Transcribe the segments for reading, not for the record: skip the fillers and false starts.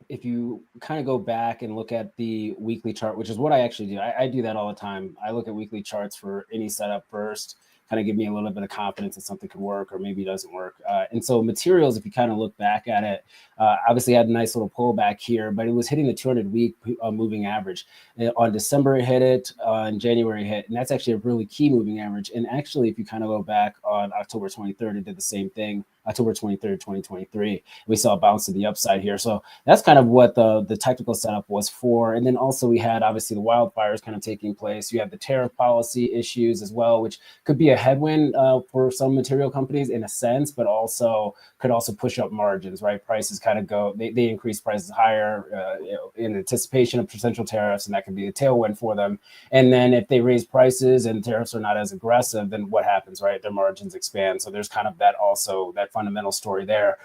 if you kind of go back and look at the weekly chart, which is what I actually do, I do that all the time. I look at weekly charts for any setup first, kind of give me a little bit of confidence that something could work or maybe it doesn't work. And so materials, if you kind of look back at it, obviously had a nice little pullback here, but it was hitting the 200-week moving average. On December, it hit it, in January, it hit, and that's actually a really key moving average. And actually, if you kind of go back on October 23rd, it did the same thing. October 23rd, 2023, we saw a bounce to the upside here. So that's kind of what the technical setup was for. And then also we had obviously the wildfires kind of taking place. You have the tariff policy issues as well, which could be a headwind for some material companies in a sense, but also could also push up margins, right? Prices kind of go, they increase prices higher in anticipation of potential tariffs, and that can be a tailwind for them. And then if they raise prices and tariffs are not as aggressive, then what happens, right? Their margins expand. So there's kind of that also, that fundamental story there.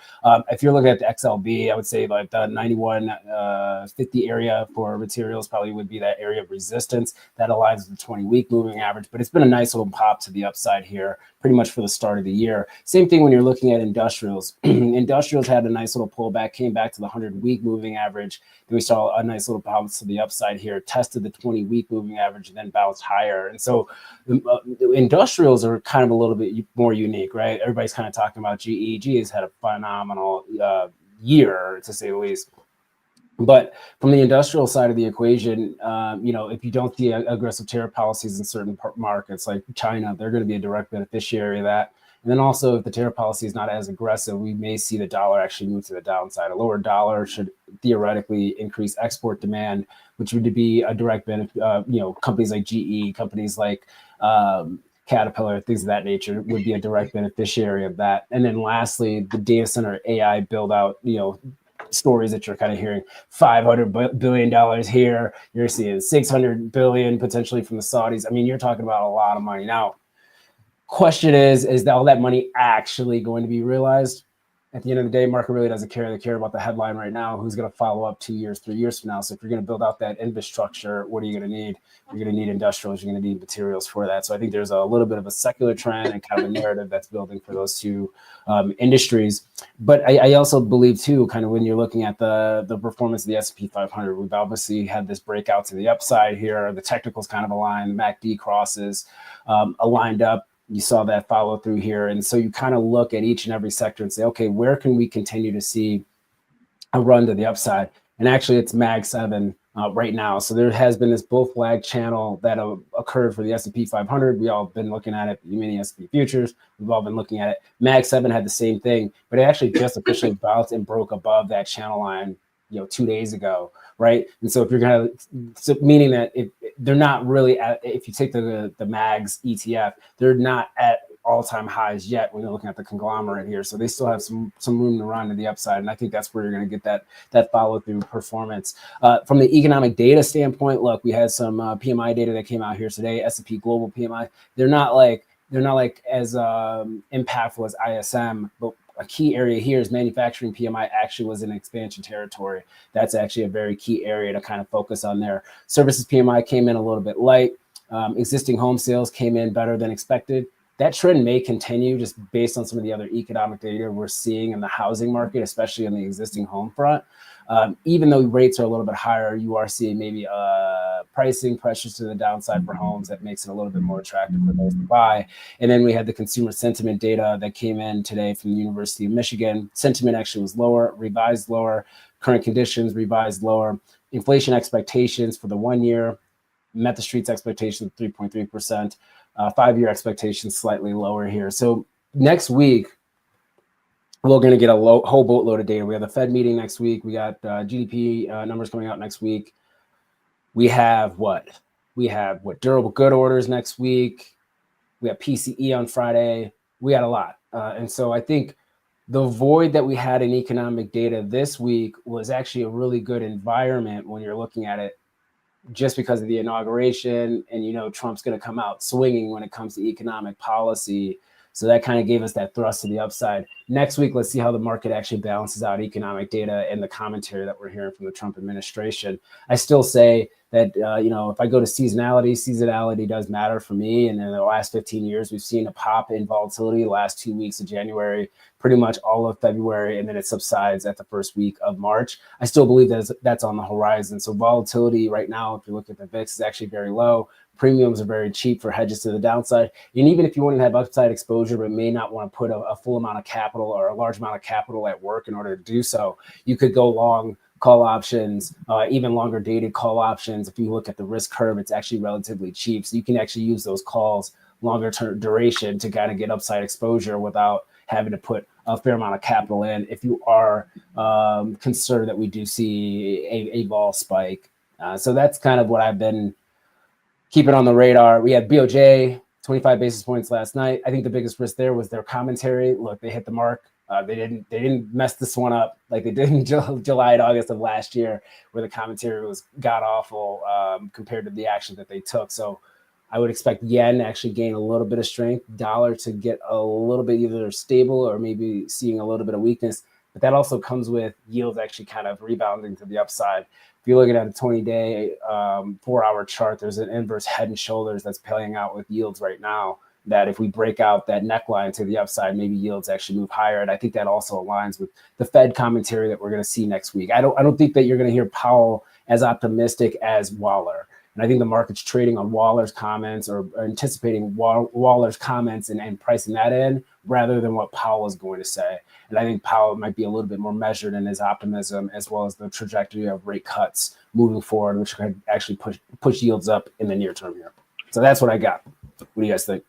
If you're looking at the XLB, I would say like the 91.50 area for materials probably would be that area of resistance that aligns with the 20-week moving average. But it's been a nice little pop to the upside here, pretty much for the start of the year. Same thing when you're looking at industrials. Industrials had a nice little pullback, came back to the 100-week moving average. Then we saw a nice little bounce to the upside here, tested the 20-week moving average, and then bounced higher. And so industrials are kind of a little bit more unique, right? Everybody's kind of talking about GE. GE has had a phenomenal year, to say the least. But from the industrial side of the equation, if you don't see aggressive tariff policies in certain markets like China, they're going to be a direct beneficiary of that. And then also, if the tariff policy is not as aggressive, we may see the dollar actually move to the downside. A lower dollar should theoretically increase export demand, which would be a direct benefit. Companies like GE, companies like Caterpillar, things of that nature would be a direct beneficiary of that. And then lastly, the data center AI build out, stories that you're kind of hearing, $500 billion here, you're seeing 600 billion potentially from the Saudis. I mean, you're talking about a lot of money. Now, question is all that money actually going to be realized? At the end of the day, market really doesn't care. They care about the headline right now. Who's going to follow up 2 years, 3 years from now? So if you're going to build out that infrastructure, what are you going to need? You're going to need industrials. You're going to need materials for that. So I think there's a little bit of a secular trend and kind of a narrative that's building for those two industries. But I also believe too, kind of when you're looking at the performance of the S&P 500, we've obviously had this breakout to the upside here. The technicals kind of aligned, the MACD crosses aligned up. You saw that follow through here. And so you kind of look at each and every sector and say, okay, where can we continue to see a run to the upside? And actually it's MAG 7 right now. So there has been this bull flag channel that occurred for the S&P 500. We all have been looking at it, mini S&P futures. We've all been looking at it. MAG 7 had the same thing, but it actually just officially bounced and broke above that channel line 2 days ago, right? And so if you're gonna, so meaning that if they're not really at, if you take the MAGS ETF, they're not at all-time highs yet when you're looking at the conglomerate here. So they still have some room to run to the upside, and I think that's where you're going to get that follow-through performance. From the economic data standpoint, look, we had some PMI data that came out here today. S&P Global PMI. They're not like as impactful as ISM, but a key area here is manufacturing PMI actually was in expansion territory. That's actually a very key area to kind of focus on there. Services PMI came in a little bit light. Existing home sales came in better than expected. That trend may continue just based on some of the other economic data we're seeing in the housing market, especially on the existing home front. Even though rates are a little bit higher, you are seeing maybe pricing pressures to the downside for homes that makes it a little bit more attractive for those to buy. And then we had the consumer sentiment data that came in today from the University of Michigan. Sentiment actually was lower, revised lower. Current conditions revised lower. Inflation expectations for the 1 year met the street's expectation of 3.3%. 5-year expectations slightly lower here. So next week, we're going to get a whole boatload of data. We have the Fed meeting next week. We got GDP numbers coming out next week. We have what? Durable good orders next week. We have PCE on Friday. We had a lot. And so I think the void that we had in economic data this week was actually a really good environment when you're looking at it, just because of the inauguration, and Trump's going to come out swinging when it comes to economic policy. So that kind of gave us that thrust to the upside. Next week, let's see how the market actually balances out economic data and the commentary that we're hearing from the Trump administration. I still say that, if I go to seasonality does matter for me. And in the last 15 years, we've seen a pop in volatility the last 2 weeks of January, pretty much all of February, and then it subsides at the first week of March. I still believe that's on the horizon. So volatility right now, if you look at the VIX, is actually very low. Premiums are very cheap for hedges to the downside. And even if you want to have upside exposure, but may not want to put a full amount of capital or a large amount of capital at work in order to do so, you could go long call options, even longer dated call options. If you look at the risk curve, it's actually relatively cheap. So you can actually use those calls longer term duration to kind of get upside exposure without having to put a fair amount of capital in if you are concerned that we do see a vol spike. So that's kind of what I've been keeping on the radar. We had BOJ 25 basis points last night. I think the biggest risk there was their commentary. Look, they hit the mark. They didn't mess this one up like they did in July and August of last year, where the commentary was god awful compared to the action that they took. So I would expect yen to actually gain a little bit of strength, dollar to get a little bit either stable or maybe seeing a little bit of weakness. But that also comes with yields actually kind of rebounding to the upside. If you're looking at a 20-day, 4-hour chart, there's an inverse head and shoulders that's playing out with yields right now, that if we break out that neckline to the upside, maybe yields actually move higher. And I think that also aligns with the Fed commentary that we're going to see next week. I don't think that you're going to hear Powell as optimistic as Waller. And I think the market's trading on Waller's comments or anticipating Waller's comments and pricing that in rather than what Powell is going to say. And I think Powell might be a little bit more measured in his optimism, as well as the trajectory of rate cuts moving forward, which could actually push yields up in the near term here. So that's what I got. What do you guys think?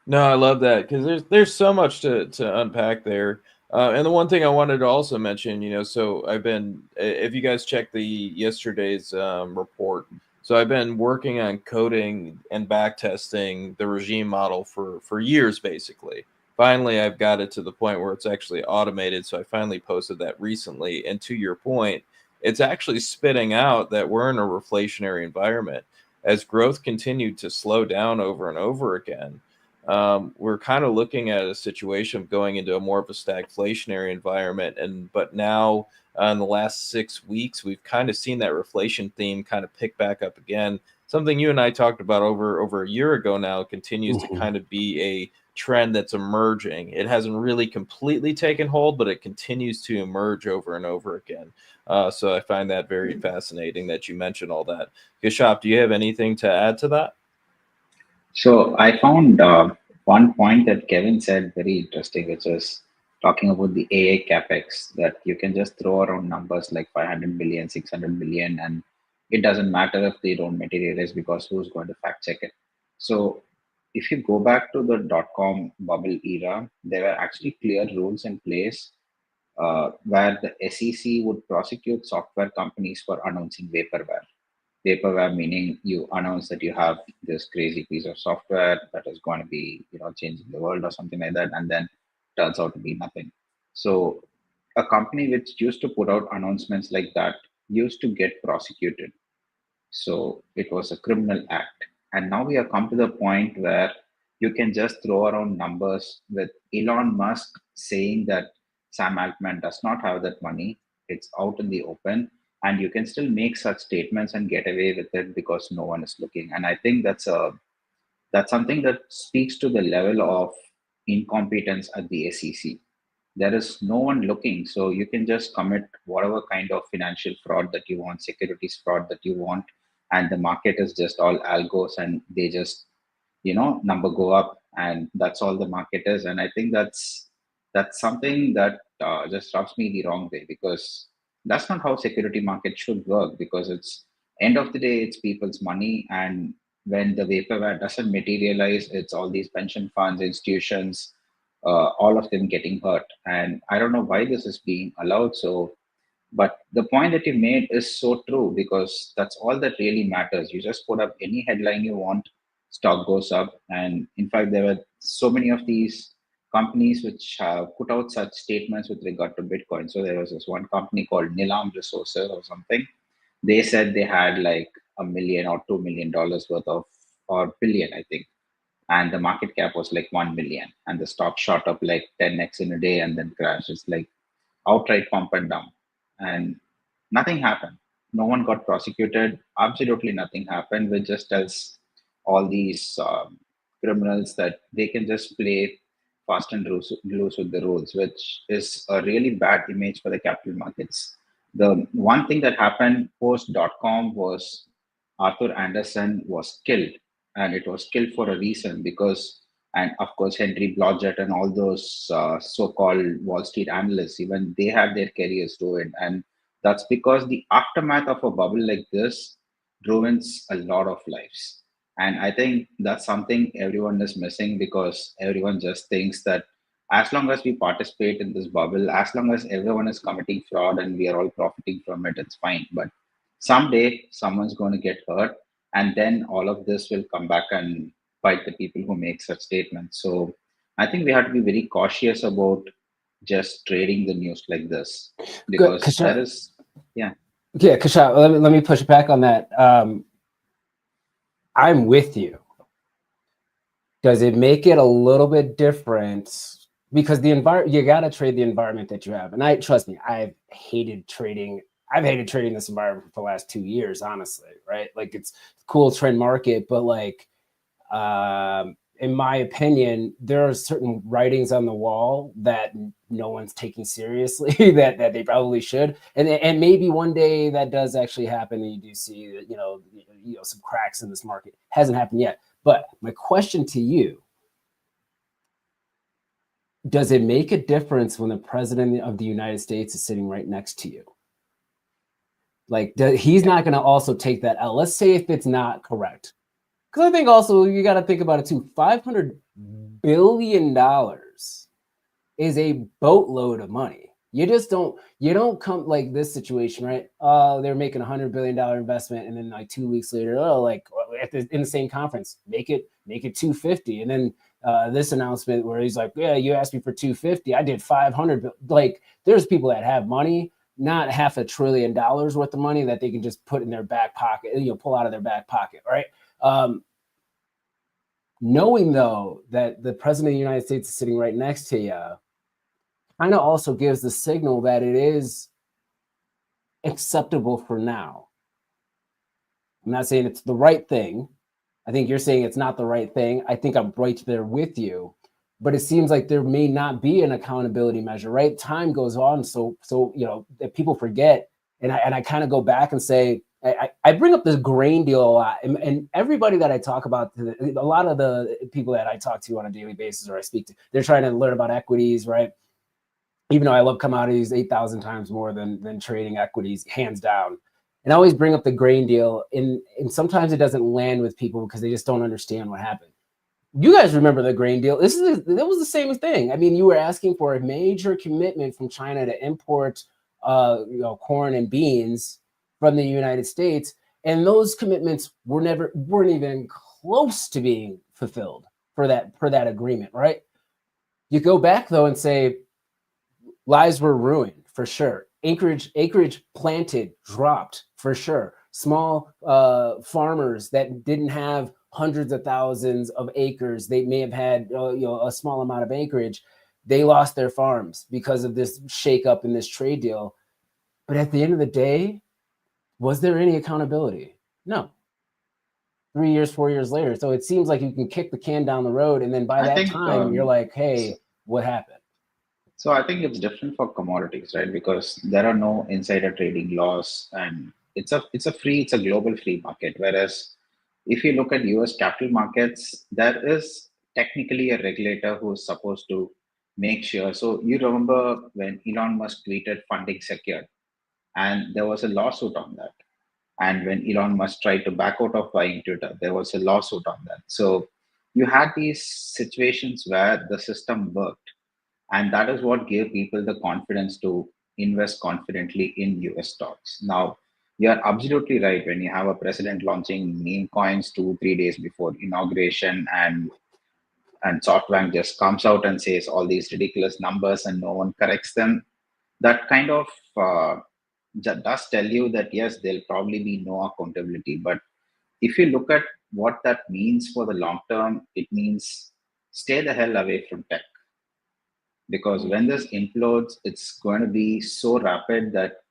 No, I love that because there's so much to unpack there. And the one thing I wanted to also mention, so I've been, if you guys check the yesterday's report, so I've been working on coding and back testing the regime model for years, basically. Finally, I've got it to the point where it's actually automated. So I finally posted that recently. And to your point, it's actually spitting out that we're in a reflationary environment. As growth continued to slow down over and over again, we're kind of looking at a situation of going into a more of a stagflationary environment. But now in the last 6 weeks, we've kind of seen that reflation theme kind of pick back up again. Something you and I talked about over a year ago now continues to kind of be a trend that's emerging. It hasn't really completely taken hold, but it continues to emerge over and over again. So I find that very fascinating that you mentioned all that. Gishap, do you have anything to add to that? So I found one point that Kevin said very interesting, which is talking about the AI capex, that you can just throw around numbers like 500 billion, 600 billion, and it doesn't matter if they don't materialize because who's going to fact check it. So if you go back to the dot-com bubble era, there were actually clear rules in place where the SEC would prosecute software companies for announcing vaporware. Vaporware meaning you announce that you have this crazy piece of software that is going to be, changing the world or something like that, and then turns out to be nothing. So a company which used to put out announcements like that used to get prosecuted. So it was a criminal act. And now we have come to the point where you can just throw around numbers with Elon Musk saying that Sam Altman does not have that money. It's out in the open. And you can still make such statements and get away with it because no one is looking. And I think that's something that speaks to the level of incompetence at the SEC. There is no one looking, so you can just commit whatever kind of financial fraud that you want, securities fraud that you want, and the market is just all algos, and they just, number go up, and that's all the market is. And I think that's something that just rubs me the wrong way, because that's not how security market should work, because it's end of the day it's people's money, and when the vaporware doesn't materialize, it's all these pension funds, institutions, all of them getting hurt. And I don't know why this is being allowed. So, but the point that you made is so true, because that's all that really matters. You just put up any headline you want, stock goes up. And in fact, there were so many of these companies which have put out such statements with regard to Bitcoin. So there was this one company called Nilam Resources or something. They said they had like $1 million or $2 million worth of, or billion, I think, and the market cap was like 1 million, and the stock shot up like 10x in a day and then crashed. It's like outright pump and down, and nothing happened. No one got prosecuted. Absolutely nothing happened, which just tells all these criminals that they can just play fast and loose with the rules, which is a really bad image for the capital markets. The one thing that happened post .com was Arthur Anderson was killed, and it was killed for a reason because, and of course, Henry Blodgett and all those so-called Wall Street analysts, even they had their careers ruined, and that's because the aftermath of a bubble like this ruins a lot of lives. And I think that's something everyone is missing because everyone just thinks that as long as we participate in this bubble, as long as everyone is committing fraud and we are all profiting from it, it's fine. But someday someone's going to get hurt, and then all of this will come back and bite the people who make such statements. So I think we have to be very cautious about just trading the news like this Good, because Kashaf. there is, yeah. Yeah, Kashaf, let me push back on that. I'm with you. Does it make it a little bit different? Because the environment, you got to trade the environment that you have. And I trust me, I've hated trading this environment for the last 2 years, honestly, right? Like it's a cool trend market, but like, in my opinion, there are certain writings on the wall that no one's taking seriously that they probably should. And maybe one day that does actually happen and you do see that, some cracks in this market. Hasn't happened yet. But my question to you, does it make a difference when the president of the United States is sitting right next to you? Like, he's not going to also take that L. Let's say if it's not correct. Because I think also you got to think about it too. $500 billion is a boatload of money. You don't come like this situation, right? Oh, they're making $100 billion investment, and then like 2 weeks later, in the same conference, make it 250, and then this announcement where he's like, yeah, you asked me for 250, I did 500. Like, there's people that have money, not $500 billion worth of money that they can just put in their back pocket, pull out of their back pocket, right? Knowing though that the president of the United States is sitting right next to you, kind of also gives the signal that it is acceptable for now. I'm not saying it's the right thing. I think you're saying it's not the right thing. I think I'm right there with you, but it seems like there may not be an accountability measure, right? Time goes on, so that people forget, and I kind of go back and say, I bring up this grain deal a lot, and everybody that I talk about, a lot of the people that I talk to on a daily basis or I speak to, they're trying to learn about equities, right? Even though I love commodities 8,000 times more than trading equities, hands down. And I always bring up the grain deal, and sometimes it doesn't land with people because they just don't understand what happened. You guys remember the grain deal? That was the same thing. I mean, you were asking for a major commitment from China to import, corn and beans from the United States, and those commitments weren't even close to being fulfilled for that agreement, right? You go back though and say, lives were ruined for sure. Acreage planted dropped for sure. Small farmers that didn't have hundreds of thousands of acres, they may have had a small amount of acreage. They lost their farms because of this shakeup in this trade deal. But at the end of the day, was there any accountability? No. 3 years, 4 years later. So it seems like you can kick the can down the road, and then by that time, you're like, hey, what happened? So I think it's different for commodities, right? Because there are no insider trading laws, and it's a global free market. Whereas if you look at US capital markets, there is technically a regulator who's supposed to make sure. So you remember when Elon Musk tweeted funding secured, and there was a lawsuit on that. And when Elon Musk tried to back out of buying Twitter, there was a lawsuit on that. So you had these situations where the system worked, and that is what gave people the confidence to invest confidently in US stocks. Now, you're absolutely right. When you have a president launching meme coins 2 3 days before inauguration, and SoftBank just comes out and says all these ridiculous numbers and no one corrects them, that kind of does tell you that yes, there'll probably be no accountability. But if you look at what that means for the long term, it means stay the hell away from tech. Because when this implodes, it's going to be so rapid that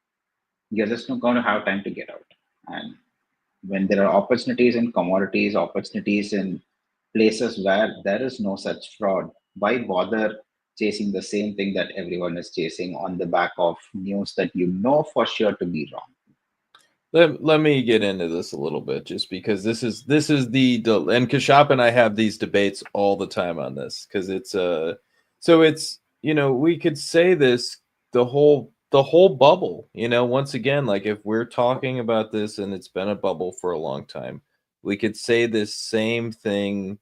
you're just not going to have time to get out. And when there are opportunities in commodities, opportunities in places where there is no such fraud, why bother chasing the same thing that everyone is chasing on the back of news that you know for sure to be wrong? Let me get into this a little bit, just because this is and Kashap and I have these debates all the time on this, because it's so it's, we could say this, the whole bubble, once again, like, if we're talking about this and it's been a bubble for a long time, we could say this same thing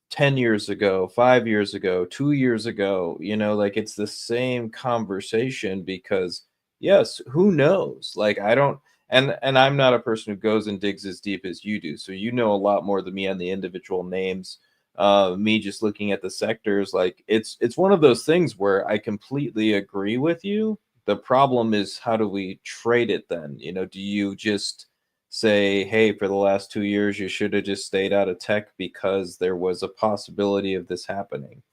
10 years ago, 5 years ago, 2 years ago, like, it's the same conversation, because yes, who knows? Like, I don't, and I'm not a person who goes and digs as deep as you do. So you know a lot more than me on the individual names. Me just looking at the sectors, like, it's one of those things where I completely agree with you. The problem is, how do we trade it then? Do you just say, hey, for the last 2 years, you should have just stayed out of tech because there was a possibility of this happening?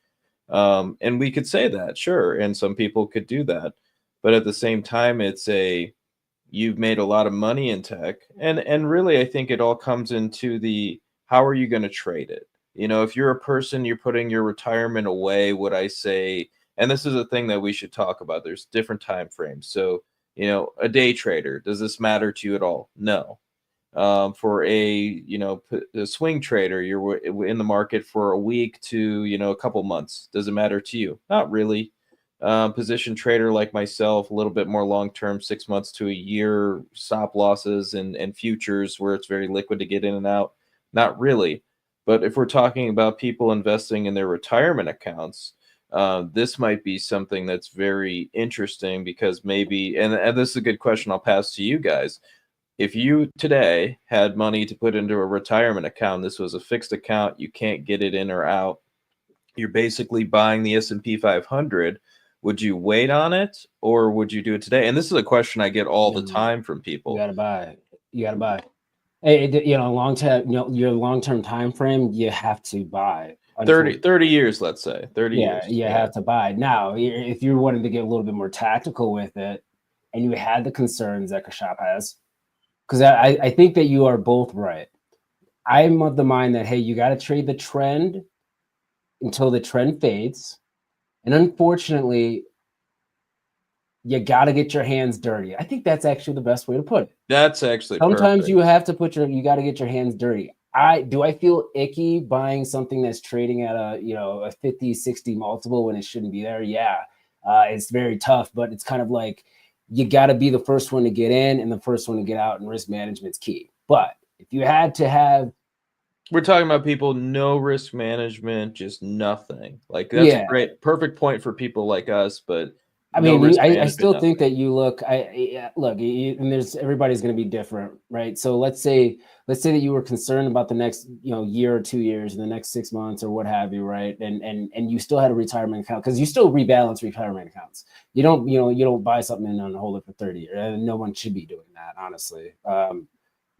And we could say that, sure, and some people could do that. But at the same time, you've made a lot of money in tech, and really, I think it all comes into the, how are you going to trade it? If you're a person, you're putting your retirement away, would I say, and this is a thing that we should talk about, there's different time frames. So, a day trader, does this matter to you at all? No. For a swing trader, you're in the market for a week to a couple months, does it matter to you? Not really. Position trader like myself, a little bit more long term, 6 months to a year, stop losses and futures where it's very liquid to get in and out, not really. But if we're talking about people investing in their retirement accounts, this might be something that's very interesting, because maybe, and this is a good question I'll pass to you guys. If you today had money to put into a retirement account, this was a fixed account, you can't get it in or out, you're basically buying the S&P 500, would you wait on it, or would you do it today? And this is a question I get all the time from people. You gotta buy. You gotta buy. Hey, long term, your long term time frame, you have to buy. 30 years, let's say 30 years. You have to buy. Now, if you wanted to get a little bit more tactical with it, and you had the concerns that Kashap has, because I think that you are both right. I'm of the mind that, hey, you got to trade the trend until the trend fades, and unfortunately, you got to get your hands dirty. I think that's actually the best way to put it. That's actually sometimes perfect. You have to you got to get your hands dirty. I feel icky buying something that's trading at a 50, 60 multiple when it shouldn't be there. Yeah. It's very tough, but it's kind of like, you got to be the first one to get in and the first one to get out, and risk management's key. But if you had to have, we're talking about people, no risk management, just nothing. Like, that's a great, perfect point for people like us. But I mean, I still think that you look. And there's, everybody's going to be different, right? So let's say that you were concerned about the next year or 2 years, and the next 6 months or what have you, right? And you still had a retirement account, because you still rebalance retirement accounts. You don't buy something and hold it for 30 years. And no one should be doing that, honestly.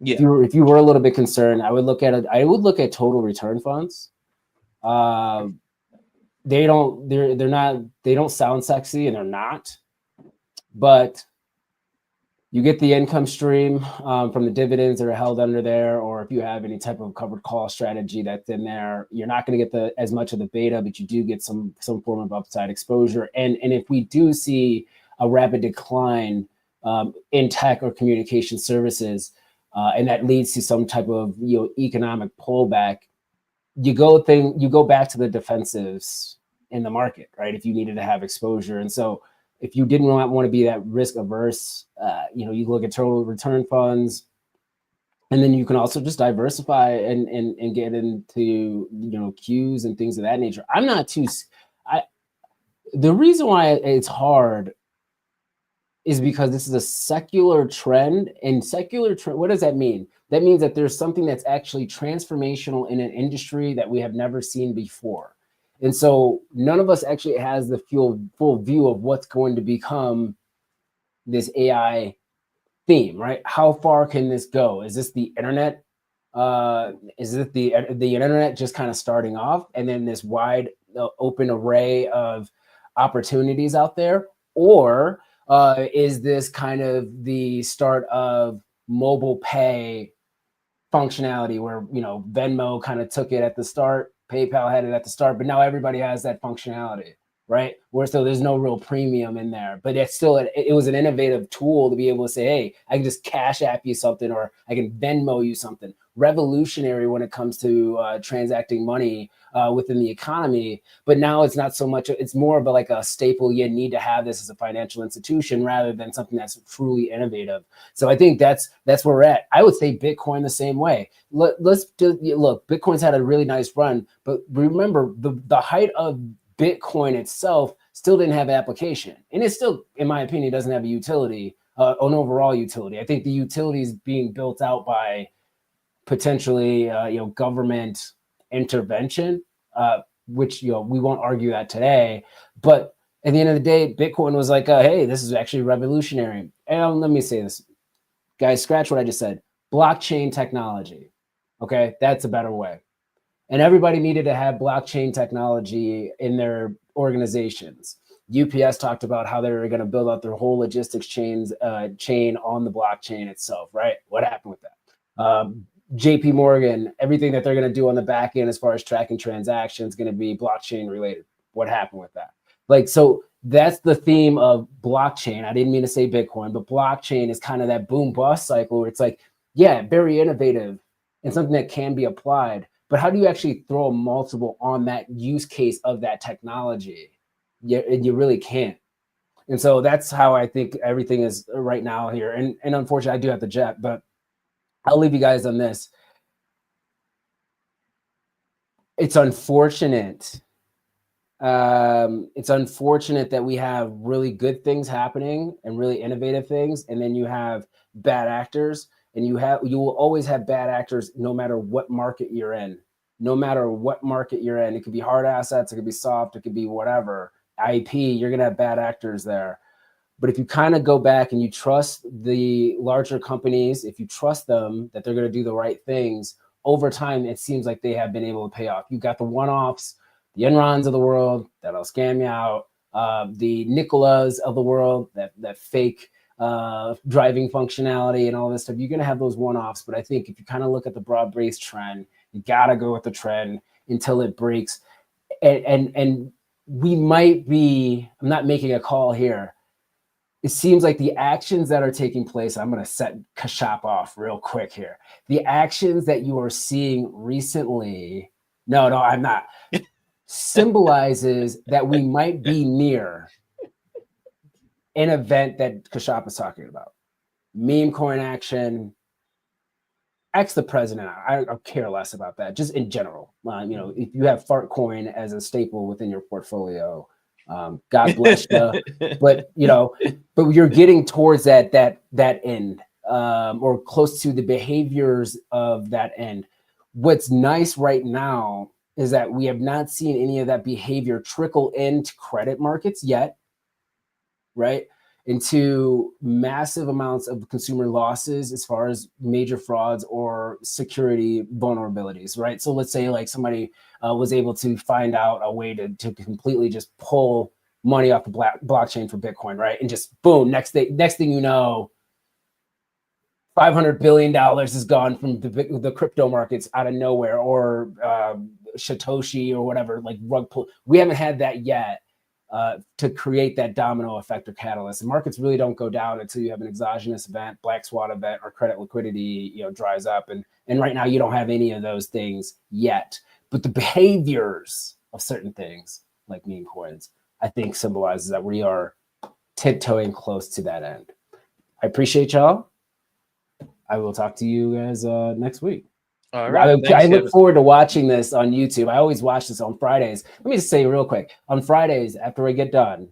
If you were a little bit concerned, I would look at it. I would look at total return funds. They don't sound sexy, and they're not, but you get the income stream from the dividends that are held under there, or if you have any type of covered call strategy that's in there, you're not going to get as much of the beta, but you do get some form of upside exposure. And if we do see a rapid decline in tech or communication services, and that leads to some type of economic pullback, you go back to the defensives in the market, right? If you needed to have exposure. And so if you didn't want to be that risk averse, you look at total return funds, and then you can also just diversify and get into Qs and things of that nature. The reason why it's hard is because this is a secular trend, and what does that mean? That means that there's something that's actually transformational in an industry that we have never seen before. And so none of us actually has the full view of what's going to become this AI theme, right? How far can this go? Is this the internet Is it the internet just kind of starting off, and then this wide open array of opportunities out there, or is this kind of the start of mobile pay functionality where, you know, Venmo kind of took it at the start, PayPal had it at the start, but now everybody has that functionality, right? Where so there's no real premium in there, but it's still it was an innovative tool to be able to say, hey, I can just cash app you something, or I can Venmo you something. Revolutionary when it comes to transacting money within the economy. But now it's not so much, it's more of like a staple. You need to have this as a financial institution rather than something that's truly innovative. So I think that's where we're at. I would say Bitcoin the same way. Look, Bitcoin's had a really nice run, but remember the height of Bitcoin itself still didn't have application, and it still, in my opinion, doesn't have a utility, an overall utility. I think the utility is being built out by potentially, government intervention, which, we won't argue that today. But at the end of the day, Bitcoin was like, hey, this is actually revolutionary. And let me say this, guys, scratch what I just said. Blockchain technology. Okay, that's a better way. And everybody needed to have blockchain technology in their organizations. UPS talked about how they were going to build out their whole logistics chain on the blockchain itself, right? What happened with that? JP Morgan, everything that they're going to do on the back end as far as tracking transactions is going to be blockchain related. What happened with that? Like, so that's the theme of blockchain. I didn't mean to say Bitcoin, but blockchain is kind of that boom bust cycle where it's like, yeah, very innovative and something that can be applied. But how do you actually throw a multiple on that use case of that technology? You really can't. And so that's how I think everything is right now here. And unfortunately, I do have to jet, but I'll leave you guys on this. It's unfortunate. It's unfortunate that we have really good things happening and really innovative things, and then you have bad actors, and you will always have bad actors no matter what market you're in. No matter what market you're in, it could be hard assets, it could be soft, it could be whatever. IP, you're gonna have bad actors there. But if you kind of go back and you trust the larger companies, if you trust them that they're going to do the right things, over time, it seems like they have been able to pay off. You've got the one-offs, the Enrons of the world that'll scam you out, the Nikolas of the world, that fake driving functionality and all this stuff. You're going to have those one-offs. But I think if you kind of look at the broad-based trend, you got to go with the trend until it breaks. And we might be, I'm not making a call here. It seems like the actions that are taking place, I'm going to set Kashop off real quick here. The actions that you are seeing recently, no, I'm not, symbolizes that we might be near an event that Kashop is talking about. Meme coin action, X the president. I care less about that, just in general. If you have fart coin as a staple within your portfolio, God bless you. But but you're getting towards that end, or close to the behaviors of that end. What's nice right now is that we have not seen any of that behavior trickle into credit markets yet, right? Into massive amounts of consumer losses as far as major frauds or security vulnerabilities, right? So let's say like somebody was able to find out a way to completely just pull money off the blockchain for Bitcoin, right? And just boom, next thing you know, $500 billion is gone from the crypto markets out of nowhere, or Satoshi or whatever, like rug pull. We haven't had that yet. To create that domino effect or catalyst. And markets really don't go down until you have an exogenous event, black swan event, or credit liquidity, dries up. And right now you don't have any of those things yet. But the behaviors of certain things, like meme coins, I think symbolizes that we are tiptoeing close to that end. I appreciate y'all. I will talk to you guys next week. All right. I look forward to watching this on YouTube. I always watch this on Fridays. Let me just say real quick, on Fridays after I get done,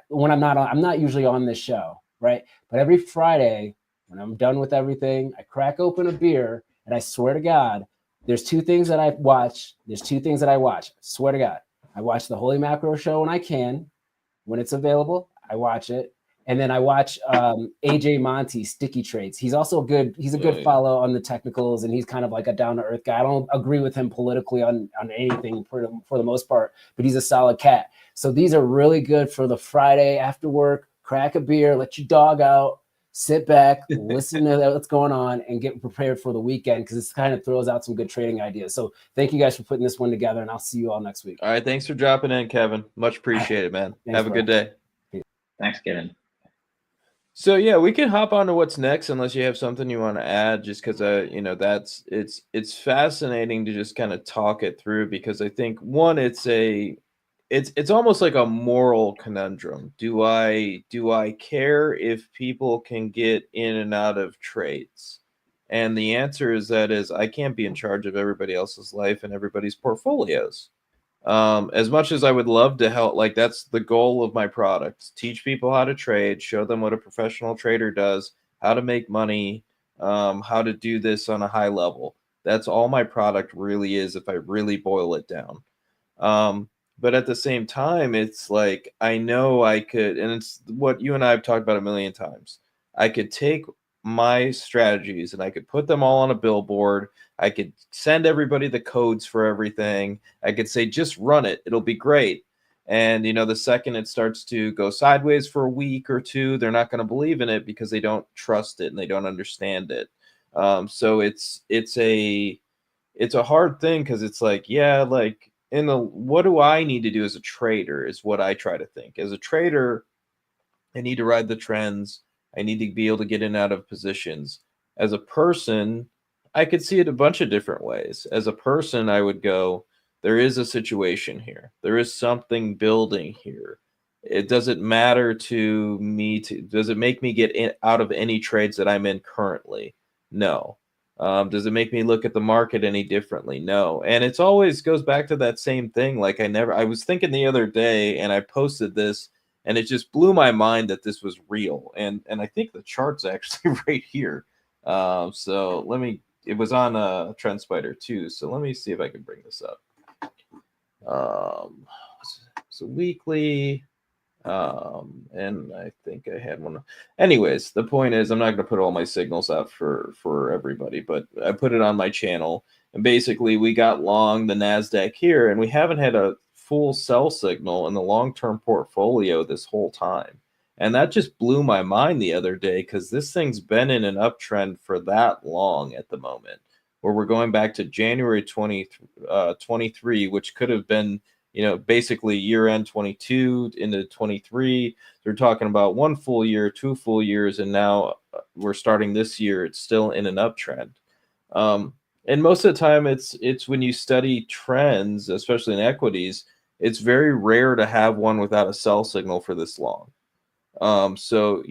when I'm not usually on this show, right? But every Friday when I'm done with everything, I crack open a beer, and I swear to God, there's two things that I watch. I swear to God, I watch the Holy Macro Show when I can, when it's available. I watch it, And then I watch AJ Monty, Sticky Trades. He's also good. He's a good follow on the technicals, and he's kind of like a down to earth guy. I don't agree with him politically on anything for the most part, but he's a solid cat. So these are really good for the Friday after work. Crack a beer, let your dog out, sit back, listen to what's going on, and get prepared for the weekend, because this kind of throws out some good trading ideas. So thank you guys for putting this one together, and I'll see you all next week. All right, thanks for dropping in, Kevin. Much appreciated, man. Thanks, Have a good day. Thanks, Kevin. So yeah, we can hop on to what's next, unless you have something you want to add, just because it's fascinating to just kind of talk it through, because I think one, it's almost like a moral conundrum. Do I care if people can get in and out of trades? And the answer is I can't be in charge of everybody else's life and everybody's portfolios. As much as I would love to help, like that's the goal of my product: teach people how to trade, show them what a professional trader does, how to make money, how to do this on a high level. That's all my product really is, if I really boil it down. But at the same time, it's like, I know I could, and it's what you and I have talked about a million times. I could take my strategies and I could put them all on a billboard. I could send everybody the codes for everything. I could say, just run it. It'll be great. And, the second it starts to go sideways for a week or two, they're not going to believe in it because they don't trust it and they don't understand it. So it's a hard thing, because it's like, yeah, like what do I need to do as a trader is what I try to think. As a trader, I need to ride the trends. I need to be able to get in and out of positions. As a person, I could see it a bunch of different ways. As a person, I would go, there is a situation here. There is something building here. It doesn't matter to me. Does it make me get out of any trades that I'm in currently? No. Does it make me look at the market any differently? No. And it's always goes back to that same thing. Like I was thinking the other day, and I posted this, and it just blew my mind that this was real. And I think the chart's actually right here. So it was on TrendSpider too. So let me see if I can bring this up. So weekly, and I think I had one. Anyways, the point is, I'm not going to put all my signals out for everybody, but I put it on my channel. And basically, we got long the NASDAQ here, and we haven't had a full sell signal in the long-term portfolio this whole time. And that just blew my mind the other day, because this thing's been in an uptrend for that long at the moment, where we're going back to January 2023, which could have been, basically year-end 22 into 23. They're talking about 1 full year, 2 full years, and now we're starting this year. It's still in an uptrend. And most of the time, it's when you study trends, especially in equities, it's very rare to have one without a sell signal for this long. So,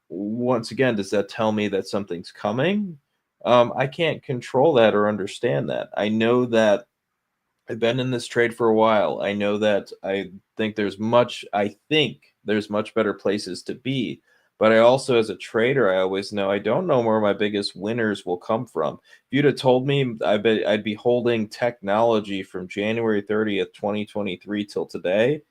once again, does that tell me that something's coming? I can't control that or understand that. I know that I've been in this trade for a while. I know that I think there's much better places to be. But I also, as a trader, I always know I don't know where my biggest winners will come from. If you'd have told me I'd be holding technology from January 30th, 2023 till today,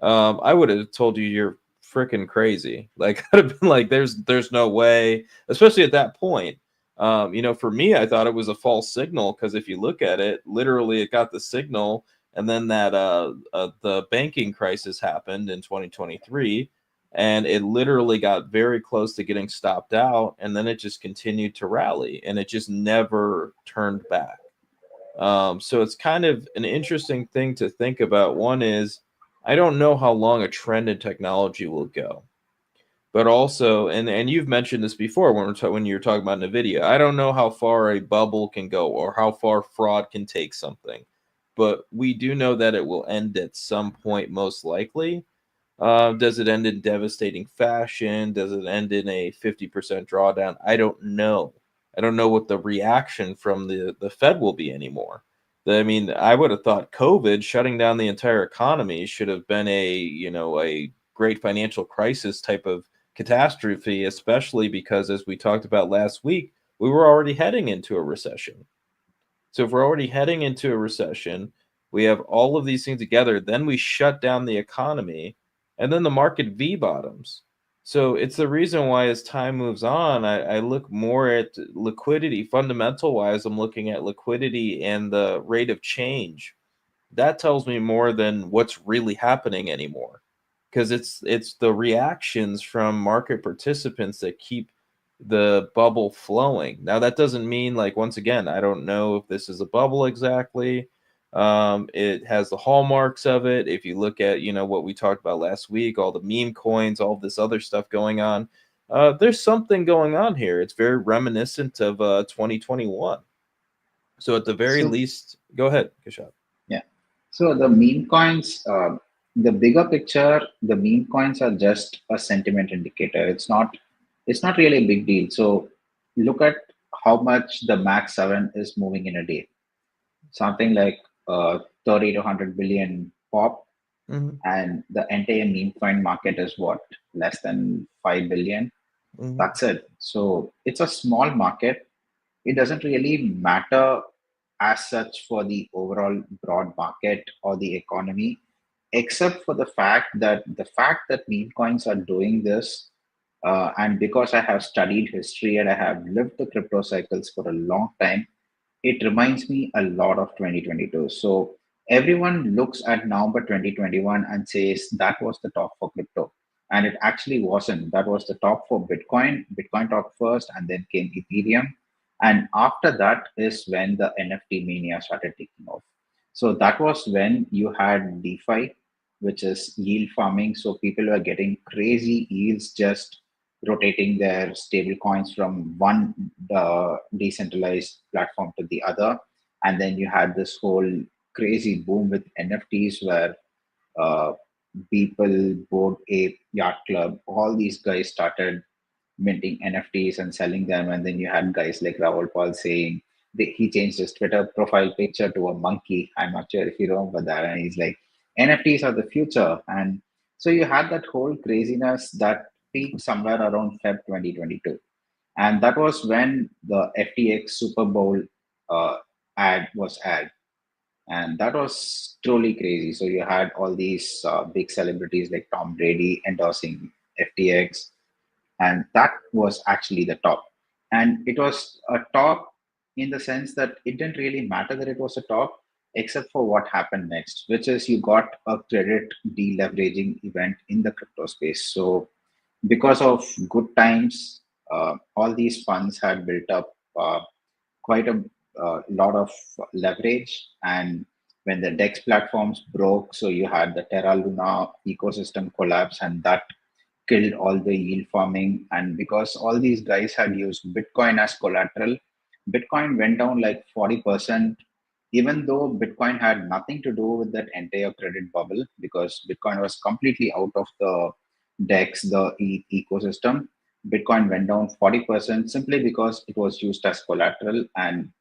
I would have told you you're freaking crazy. Like, I'd have been like, there's no way, especially at that point. For me, I thought it was a false signal, because if you look at it, literally it got the signal, and then that the banking crisis happened in 2023, and it literally got very close to getting stopped out, and then it just continued to rally, and it just never turned back. So it's kind of an interesting thing to think about. One is, I don't know how long a trend in technology will go. But also, and you've mentioned this before when you were talking about NVIDIA, I don't know how far a bubble can go or how far fraud can take something. But we do know that it will end at some point, most likely. Does it end in devastating fashion? Does it end in a 50% drawdown? I don't know. I don't know what the reaction from the Fed will be anymore. I would have thought COVID shutting down the entire economy should have been a great financial crisis type of catastrophe, especially because, as we talked about last week, we were already heading into a recession. So if we're already heading into a recession, we have all of these things together, then we shut down the economy, and then the market V bottoms. So it's the reason why as time moves on, I look more at liquidity. Fundamental wise, I'm looking at liquidity and the rate of change. That tells me more than what's really happening anymore, because it's the reactions from market participants that keep the bubble flowing. Now that doesn't mean, like, once again, I don't know if this is a bubble exactly. It has the hallmarks of it. If you look at, what we talked about last week, all the meme coins, all this other stuff going on, there's something going on here. It's very reminiscent of 2021. So at the very So least, go ahead, Kishab. yeah. So the meme coins, the bigger picture, the meme coins are just a sentiment indicator. It's not really a big deal. So look at how much the Max 7 is moving in a day. Something like 30 to 100 billion pop, Mm-hmm. and the entire meme coin market is what, less than 5 billion. Mm-hmm. That's it. So it's a small market. It doesn't really matter as such for the overall broad market or the economy, except for the fact that meme coins are doing this, and because I have studied history and I have lived the crypto cycles for a long time, it reminds me a lot of 2022. So everyone looks at November 2021 and says that was the top for crypto. And it actually wasn't. That was the top for Bitcoin. Bitcoin top first, and then came Ethereum. And after that is when the NFT mania started taking off. So that was when you had DeFi, which is yield farming. So people were getting crazy yields just rotating their stable coins from one decentralized platform to the other. And then you had this whole crazy boom with NFTs where uh, people, Board Ape, Yacht Club, all these guys started minting NFTs and selling them. And then you had guys like Raoul Paul saying he changed his Twitter profile picture to a monkey. I'm not sure if you remember that. And he's like, NFTs are the future. And so you had that whole craziness that peaked somewhere around Feb 2022. And that was when the FTX Super Bowl ad was ad. And that was truly crazy. So you had all these big celebrities like Tom Brady endorsing FTX, and that was actually the top. And it was a top in the sense that it didn't really matter that it was a top, except for what happened next, which is you got a credit deleveraging event in the crypto space. So because of good times, all these funds had built up quite a lot of leverage. And when the DEX platforms broke, so you had the Terra Luna ecosystem collapse, and that killed all the yield farming. And because all these guys had used Bitcoin as collateral, Bitcoin went down like 40%, even though Bitcoin had nothing to do with that entire credit bubble, because Bitcoin was completely out of the DEX, the ecosystem. Bitcoin went down 40% simply because it was used as collateral. And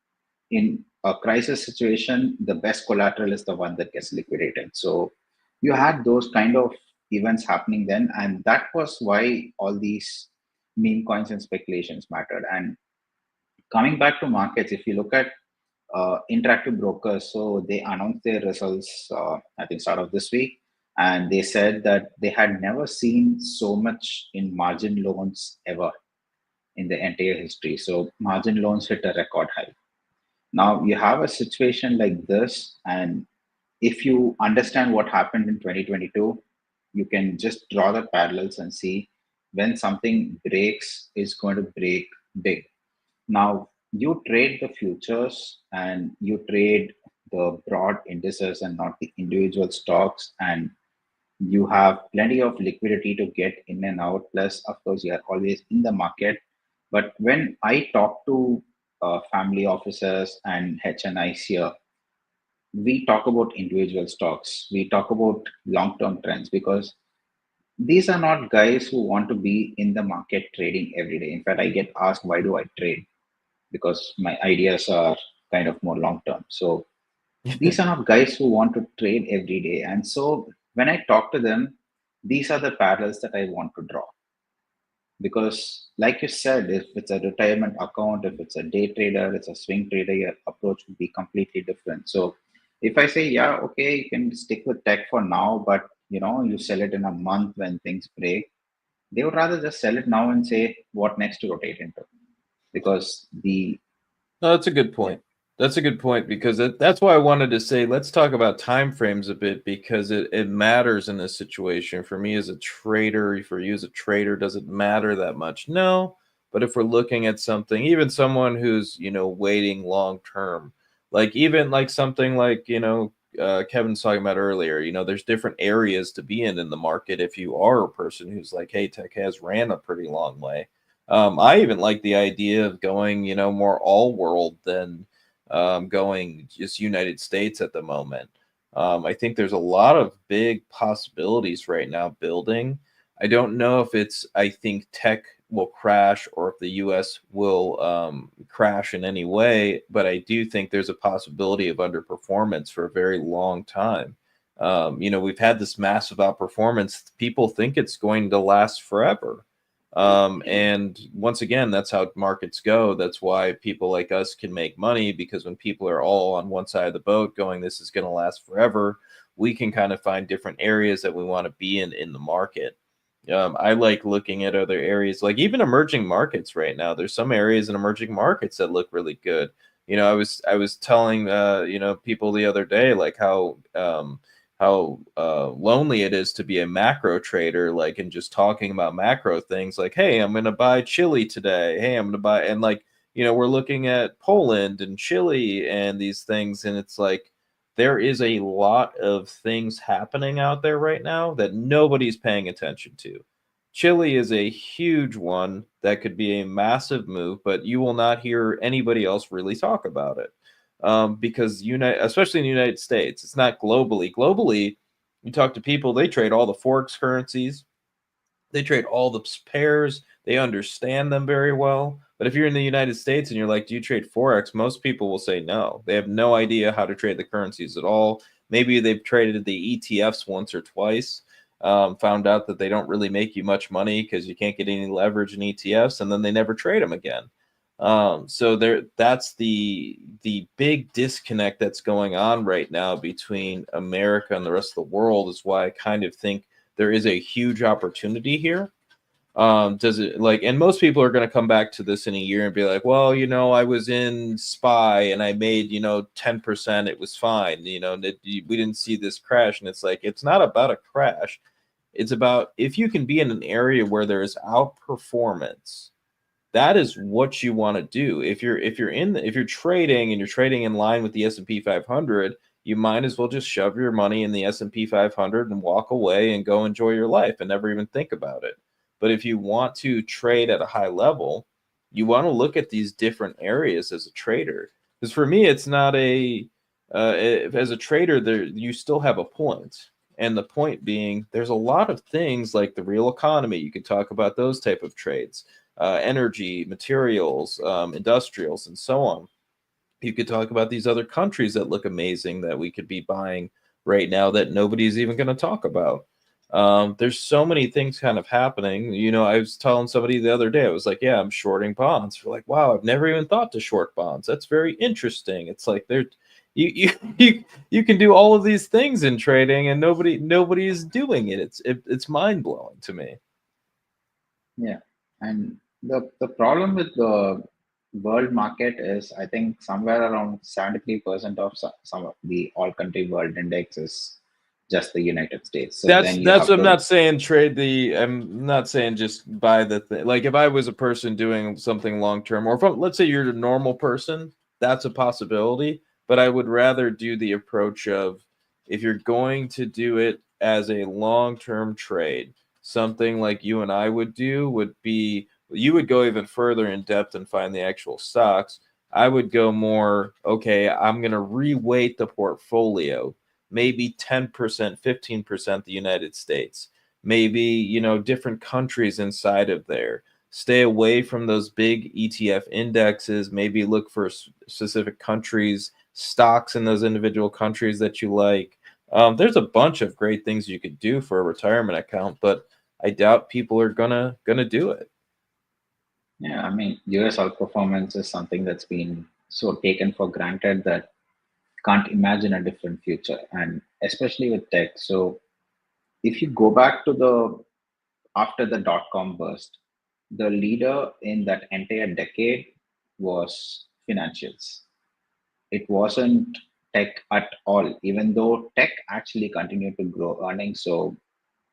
in a crisis situation, the best collateral is the one that gets liquidated. So you had those kind of events happening then, and that was why all these meme coins and speculations mattered. And coming back to markets, if you look at interactive brokers, so they announced their results, I think, start of this week, and they said that they had never seen so much in margin loans ever in the entire history. So margin loans hit a record high. Now you have a situation like this, and if you understand what happened in 2022, you can just draw the parallels and see when something breaks, is going to break big. Now you trade the futures and you trade the broad indices and not the individual stocks, and you have plenty of liquidity to get in and out. Plus, of course, you are always in the market. But when I talk to family officers and HNIs here, we talk about individual stocks. We talk about long-term trends, because these are not guys who want to be in the market trading every day. In fact, I get asked, why do I trade? Because my ideas are kind of more long-term. So these are not guys who want to trade every day. And so when I talk to them, these are the parallels that I want to draw. Because, like you said, if it's a retirement account, if it's a day trader, it's a swing trader, your approach would be completely different. So if I say, yeah, okay, you can stick with tech for now, but you sell it in a month when things break, they would rather just sell it now and say what next to rotate into, because the No, that's a good point. That's a good point because that's why I wanted to say let's talk about time frames a bit because it matters in this situation. For me as a trader, for you as a trader, does it matter that much? No. But if we're looking at something, even someone who's, waiting long term, like even like something like, Kevin's talking about earlier, there's different areas to be in the market if you are a person who's like, hey, tech has ran a pretty long way. I even like the idea of going, more all world than going just United States at the moment. I think there's a lot of big possibilities right now building. I don't know if I think tech will crash or if the US will crash in any way, but I do think there's a possibility of underperformance for a very long time. We've had this massive outperformance. People think it's going to last forever. And once again, that's how markets go. That's why people like us can make money, because when people are all on one side of the boat going, this is going to last forever, we can kind of find different areas that we want to be in the market. I like looking at other areas, like even emerging markets right now. There's some areas in emerging markets that look really good. I was telling people the other day like how lonely it is to be a macro trader, like, and just talking about macro things like, hey, I'm going to buy chili today. Hey, I'm going to buy, and like, we're looking at Poland and Chile and these things. And it's like, there is a lot of things happening out there right now that nobody's paying attention to. Chile is a huge one that could be a massive move, but you will not hear anybody else really talk about it because especially in the United States, it's not globally. Globally, you talk to people, they trade all the forex currencies, they trade all the pairs, they understand them very well. But if you're in the United States and you're like, do you trade forex? Most people will say no. They have no idea how to trade the currencies at all. Maybe they've traded the ETFs once or twice. Found out that they don't really make you much money because you can't get any leverage in ETFs, and then they never trade them again. So that's the big disconnect that's going on right now between America and the rest of the world, is why I kind of think there is a huge opportunity here. Does it like, and most people are going to come back to this in a year and be like, well, I was in SPY and I made, 10%. It was fine. We didn't see this crash. And it's like, it's not about a crash. It's about if you can be in an area where there is outperformance, that is what you want to do. If you're trading and you're trading in line with the S&P 500, you might as well just shove your money in the S&P 500 and walk away and go enjoy your life and never even think about it. But if you want to trade at a high level, you want to look at these different areas as a trader. Because for me, it's not as a trader, there you still have a point. And the point being, there's a lot of things like the real economy. You could talk about those type of trades, energy, materials, industrials, and so on. You could talk about these other countries that look amazing that we could be buying right now that nobody's even going to talk about. There's so many things kind of happening. I was telling somebody the other day, I was like, yeah, I'm shorting bonds. We're like, wow, I've never even thought to short bonds. That's very interesting. It's like you can do all of these things in trading and nobody is doing it. It's mind blowing to me. Yeah, and the problem with the world market is, I think somewhere around 73% of some of the all country world index is just the United States. So That's then you that's have I'm to, not saying I'm not saying just buy the thing. Like if I was a person doing something long term, or if let's say you're a normal person, that's a possibility. But I would rather do the approach of, if you're going to do it as a long term trade, something like you and I would do would be, you would go even further in depth and find the actual stocks. I would go more, okay, I'm going to reweight the portfolio, maybe 10%, 15% the United States, maybe, different countries inside of there. Stay away from those big ETF indexes, maybe look for specific countries, stocks in those individual countries that you like. There's a bunch of great things you could do for a retirement account, but I doubt people are gonna do it. yeah, I mean, US outperformance is something that's been so taken for granted that can't imagine a different future, and especially with tech. So if you go back to the after the dot-com burst, the leader in that entire decade was financials. It wasn't tech at all, even though tech actually continued to grow earnings. So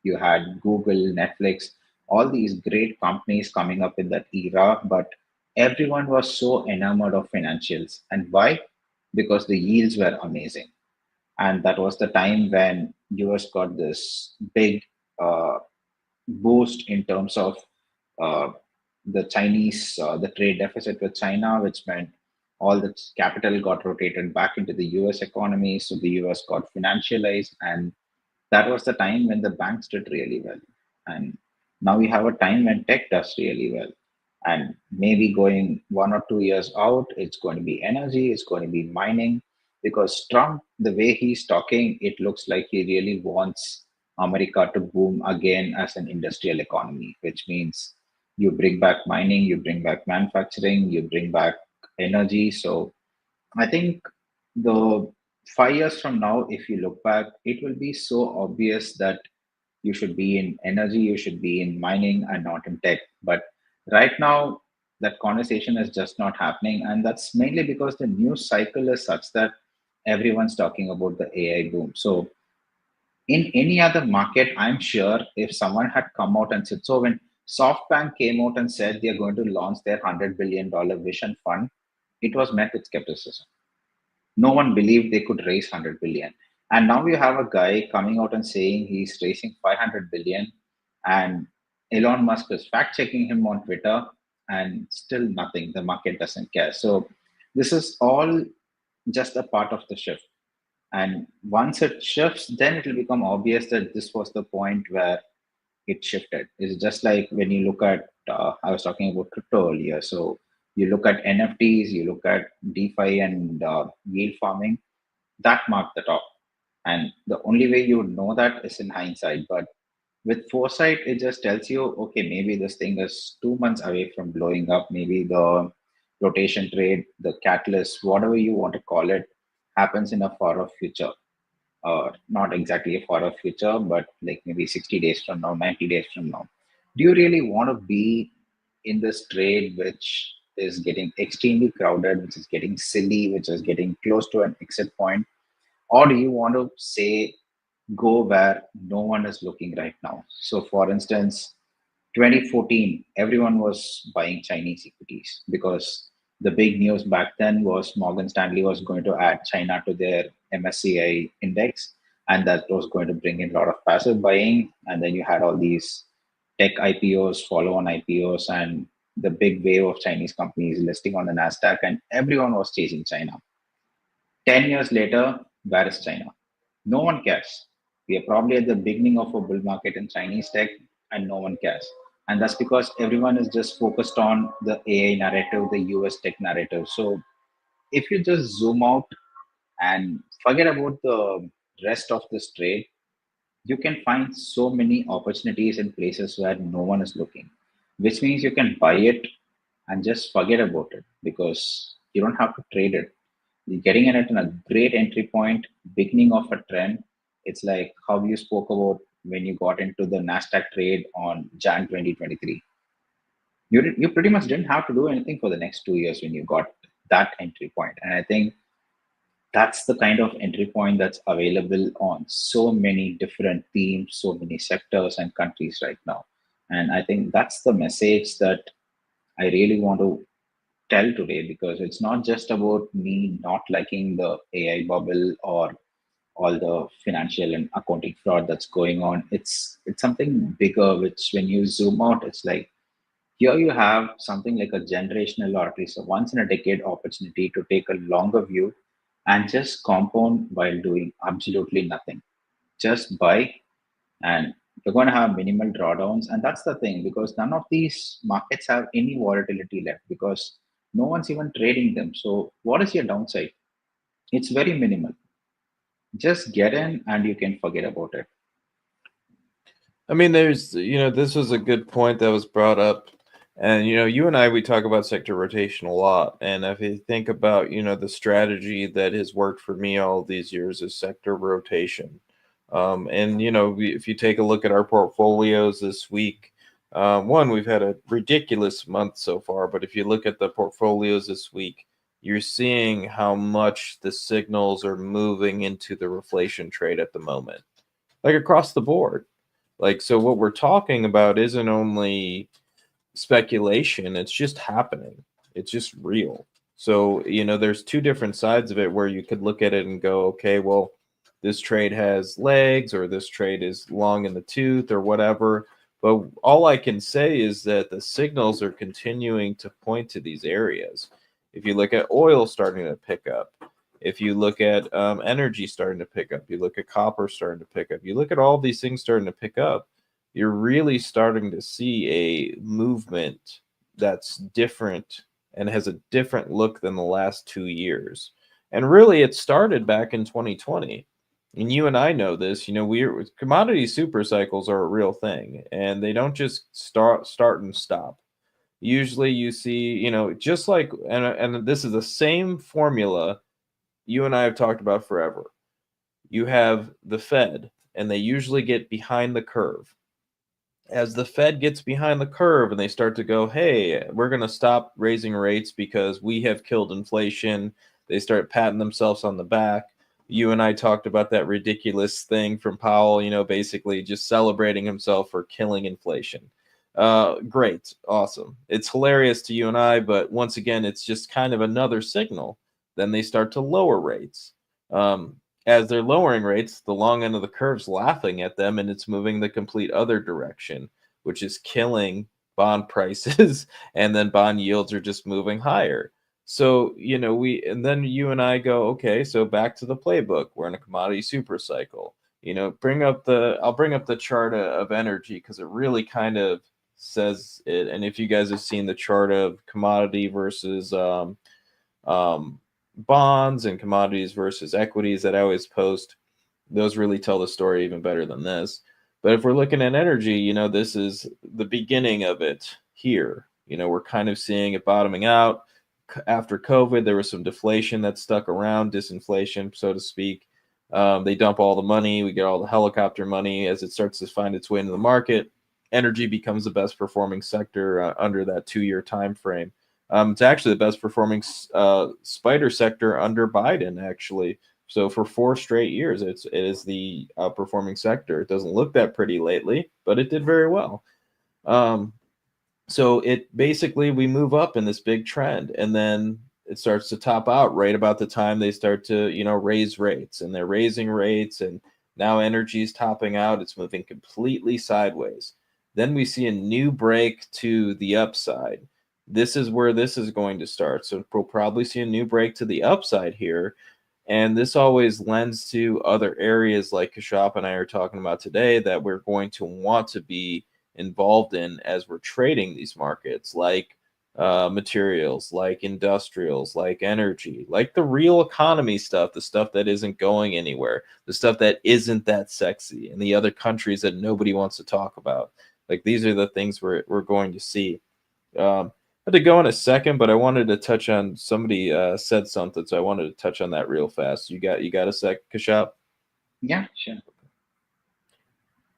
you had Google, Netflix, all these great companies coming up in that era, but everyone was so enamored of financials. And why? Because the yields were amazing. And that was the time when US got this big uh, boost in terms of uh, the trade deficit with China, which meant all the capital got rotated back into the US economy. So the US got financialized, and that was the time when the banks did really well. And now we have a time when tech does really well. And maybe going 1 or 2 years out, it's going to be energy, it's going to be mining, because Trump, the way he's talking, it looks like he really wants America to boom again as an industrial economy, which means you bring back mining, you bring back manufacturing, you bring back energy. So I think the 5 years from now, if you look back, it will be so obvious that you should be in energy, you should be in mining and not in tech. But right now, that conversation is just not happening. And that's mainly because the news cycle is such that everyone's talking about the AI boom. So in any other market, I'm sure if someone had come out and said, so when SoftBank came out and said they're going to launch their $100 billion vision fund, it was met with skepticism. No one believed they could raise 100 billion. And now you have a guy coming out and saying he's raising 500 billion, and Elon Musk is fact checking him on Twitter, and still nothing. The market doesn't care. So this is all just a part of the shift. And once it shifts, then it will become obvious that this was the point where it shifted. It's just like when you look at, I was talking about crypto earlier. So you look at NFTs, you look at DeFi and yield farming, that marked the top. And the only way you would know that is in hindsight. But with foresight, it just tells you, okay, maybe this thing is 2 months away from blowing up. Maybe the rotation trade, the catalyst, whatever you want to call it, happens in a far off future. Not exactly a far off future, but like maybe 60 days from now, 90 days from now. Do you really want to be in this trade, which is getting extremely crowded, which is getting silly, which is getting close to an exit point? Or do you want to say, go where no one is looking right now? So, for instance, 2014, everyone was buying Chinese equities because the big news back then was Morgan Stanley was going to add China to their MSCI index, and that was going to bring in a lot of passive buying. And then you had all these tech IPOs, follow on IPOs, and the big wave of Chinese companies listing on the NASDAQ, and everyone was chasing China. 10 years later, where is China? No one cares. We are probably at the beginning of a bull market in Chinese tech, and no one cares. And that's because everyone is just focused on the AI narrative, the US tech narrative. So if you just zoom out and forget about the rest of this trade, you can find so many opportunities in places where no one is looking, which means you can buy it and just forget about it because you don't have to trade it. You're getting in it in a great entry point, beginning of a trend. It's like how you spoke about when you got into the NASDAQ trade on Jan 2023. You pretty much didn't have to do anything for the next 2 years when you got that entry point. And I think that's the kind of entry point that's available on so many different themes, so many sectors and countries right now. And I think that's the message that I really want to tell today, because it's not just about me not liking the AI bubble or all the financial and accounting fraud that's going on. It's something bigger, which when you zoom out, it's like here you have something like a generational lottery. So once in a decade opportunity to take a longer view and just compound while doing absolutely nothing. Just buy, and you're going to have minimal drawdowns. And that's the thing, because none of these markets have any volatility left because no one's even trading them. So what is your downside? It's very minimal. Just get in and you can forget about it. I mean, this was a good point that was brought up. And, you and I, we talk about sector rotation a lot. And if you think about, the strategy that has worked for me all these years is sector rotation. And, if you take a look at our portfolios this week, One, we've had a ridiculous month so far, but if you look at the portfolios this week, you're seeing how much the signals are moving into the reflation trade at the moment, like across the board. Like, so what we're talking about isn't only speculation, it's just happening. It's just real. So, there's two different sides of it where you could look at it and go, okay, well, this trade has legs or this trade is long in the tooth or whatever. But all I can say is that the signals are continuing to point to these areas. If you look at oil starting to pick up, if you look at energy starting to pick up, you look at copper starting to pick up, you look at all these things starting to pick up, you're really starting to see a movement that's different and has a different look than the last 2 years. And really, it started back in 2020. And you and I know this. Commodity super cycles are a real thing, and they don't just start and stop. Usually, you see, just like, and this is the same formula you and I have talked about forever. You have the Fed, and they usually get behind the curve. As the Fed gets behind the curve and they start to go, hey, we're going to stop raising rates because we have killed inflation, they start patting themselves on the back. You and I talked about that ridiculous thing from Powell, basically just celebrating himself for killing inflation. Great, awesome. It's hilarious to you and I, but once again, it's just kind of another signal. Then they start to lower rates. As they're lowering rates, the long end of the curve's laughing at them, and it's moving the complete other direction, which is killing bond prices, and then bond yields are just moving higher. So, and then you and I go, okay, so back to the playbook. We're in a commodity super cycle. I'll bring up the chart of energy because it really kind of says it. And if you guys have seen the chart of commodity versus bonds and commodities versus equities that I always post, those really tell the story even better than this. But if we're looking at energy, this is the beginning of it here. We're kind of seeing it bottoming out. After COVID, there was some deflation that stuck around, disinflation, so to speak. They dump all the money. We get all the helicopter money. As it starts to find its way into the market, energy becomes the best performing sector under that 2-year time frame. It's actually the best performing spider sector under Biden, actually. So for 4 straight years, it is the outperforming sector. It doesn't look that pretty lately, but it did very well. So it basically, we move up in this big trend, and then it starts to top out right about the time they start to, raise rates, and they're raising rates, and now energy is topping out. It's moving completely sideways. Then we see a new break to the upside. This is where this is going to start. So we'll probably see a new break to the upside here. And this always lends to other areas like Kashop and I are talking about today that we're going to want to be involved in as we're trading these markets, like materials, like industrials, like energy, like the real economy stuff, the stuff that isn't going anywhere, the stuff that isn't that sexy, and the other countries that nobody wants to talk about. Like, these are the things we're going to see. I had to go in a second, but I wanted to touch on somebody said something, so I wanted to touch on that real fast. You got a sec, Kashop? Yeah, sure.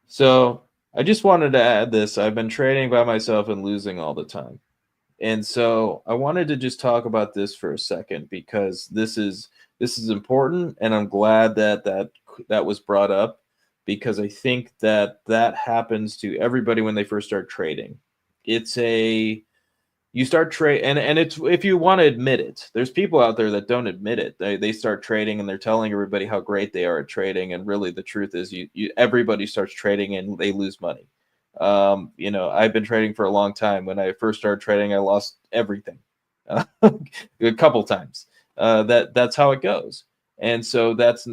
So I just wanted to add this. I've been trading by myself and losing all the time. And so I wanted to just talk about this for a second because this is important, and I'm glad that was brought up because I think that happens to everybody when they first start trading. You start trade, and it's, if you want to admit it, there's people out there that don't admit it. They start trading and they're telling everybody how great they are at trading, and really the truth is everybody starts trading and they lose money. I've been trading for a long time. When I first started trading, I lost everything a couple times. That's how it goes. And so that's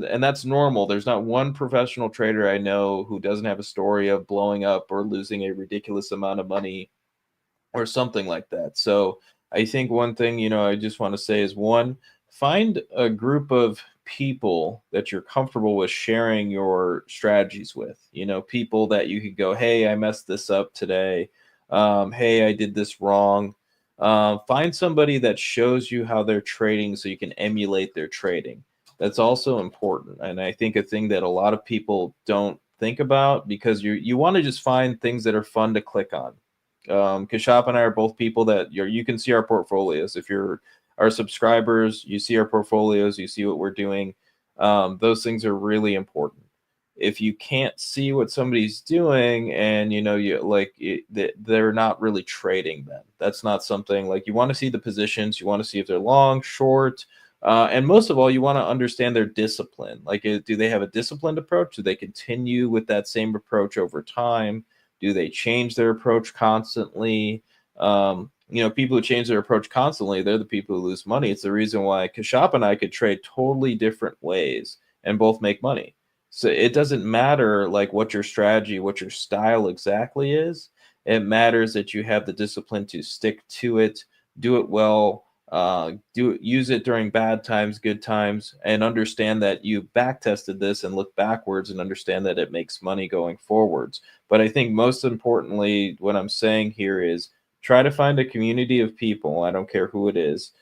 normal. There's not one professional trader I know who doesn't have a story of blowing up or losing a ridiculous amount of money or something like that. So I think one thing, I just want to say is, one, find a group of people that you're comfortable with sharing your strategies with, people that you could go, hey, I messed this up today. Hey, I did this wrong. Find somebody that shows you how they're trading so you can emulate their trading. That's also important. And I think a thing that a lot of people don't think about, because you want to just find things that are fun to click on. Kashop and I are both people that you can see our portfolios. If you're our subscribers, you see our portfolios, you see what we're doing. Those things are really important. If you can't see what somebody's doing, and you like they're not really trading, then that's not something. Like, you want to see the positions, you want to see if they're long, short, and most of all, you want to understand their discipline. Like, do they have a disciplined approach? Do they continue with that same approach over time? Do they change their approach constantly? People who change their approach constantly, they're the people who lose money. It's the reason why Kashop and I could trade totally different ways and both make money. So it doesn't matter like what your strategy, what your style exactly is. It matters that you have the discipline to stick to it, do it well, use it during bad times, good times, and understand that you back tested this and look backwards and understand that it makes money going forwards. But I think most importantly, what I'm saying here is try to find a community of people. I don't care who it is,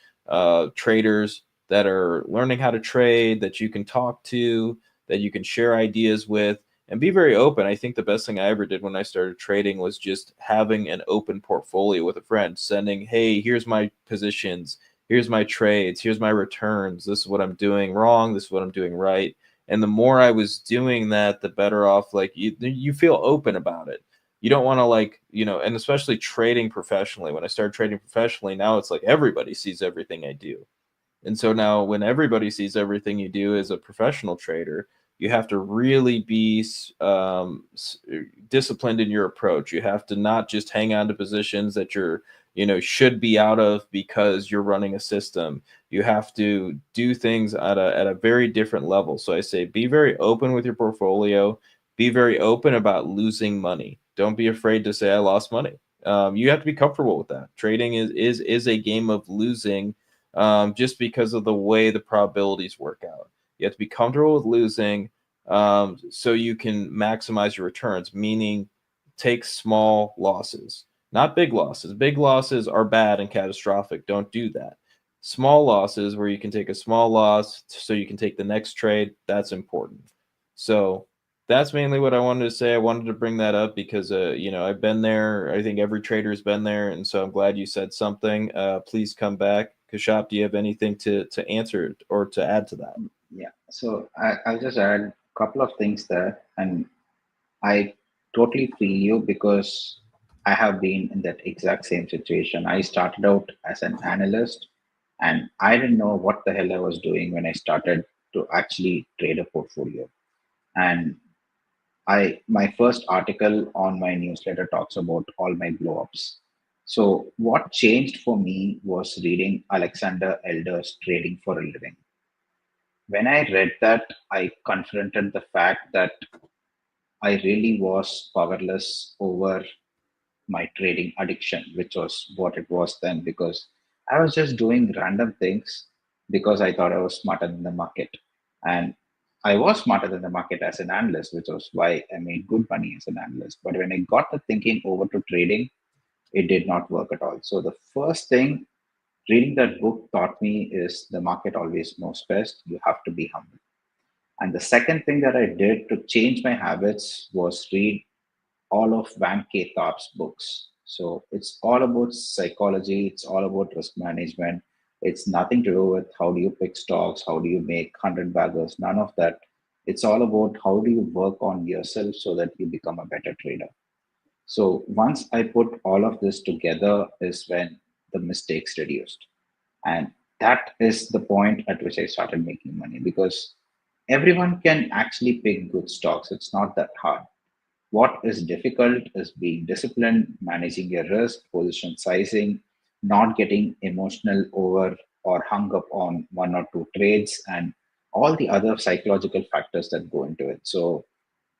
traders that are learning how to trade, that you can talk to, that you can share ideas with, and be very open. I think the best thing I ever did when I started trading was just having an open portfolio with a friend, sending, hey, here's my positions, here's my trades, here's my returns, this is what I'm doing wrong, this is what I'm doing right. And the more I was doing that, the better off, like, you feel open about it. You don't want to, like, and especially trading professionally. When I started trading professionally, now it's like everybody sees everything I do. And so now when everybody sees everything you do as a professional trader, you have to really be disciplined in your approach. You have to not just hang on to positions that should be out of because you're running a system. You have to do things at a very different level. So I say, be very open with your portfolio. Be very open about losing money. Don't be afraid to say I lost money. You have to be comfortable with that. Trading is a game of losing, just because of the way the probabilities work out. You have to be comfortable with losing, so you can maximize your returns, meaning take small losses, not big losses. Big losses are bad and catastrophic. Don't do that. Small losses where you can take a small loss so you can take the next trade, that's important. So that's mainly what I wanted to say. I wanted to bring that up because, I've been there. I think every trader's been there. And so I'm glad you said something. Please come back. Kashop, do you have anything to answer or to add to that? Yeah. So I'll just add a couple of things there. And I totally feel you because I have been in that exact same situation. I started out as an analyst and I didn't know what the hell I was doing when I started to actually trade a portfolio. And my first article on my newsletter talks about all my blowups. So what changed for me was reading Alexander Elder's Trading for a Living. When I read that, I confronted the fact that I really was powerless over my trading addiction, which was what it was then, because I was just doing random things because I thought I was smarter than the market. And I was smarter than the market as an analyst, which was why I made good money as an analyst. But when I got the thinking over to trading, it did not work at all. So the first thing reading that book taught me is the market always knows best. You have to be humble. And the second thing that I did to change my habits was read all of Van K. Tharp's books. So it's all about psychology, it's all about risk management. It's nothing to do with how do you pick stocks, how do you make 100 baggers, none of that. It's all about how do you work on yourself so that you become a better trader. So once I put all of this together is when the mistakes reduced. And that is the point at which I started making money because everyone can actually pick good stocks. It's not that hard. What is difficult is being disciplined, managing your risk, position sizing, not getting emotional over or hung up on one or two trades, and all the other psychological factors that go into it. So,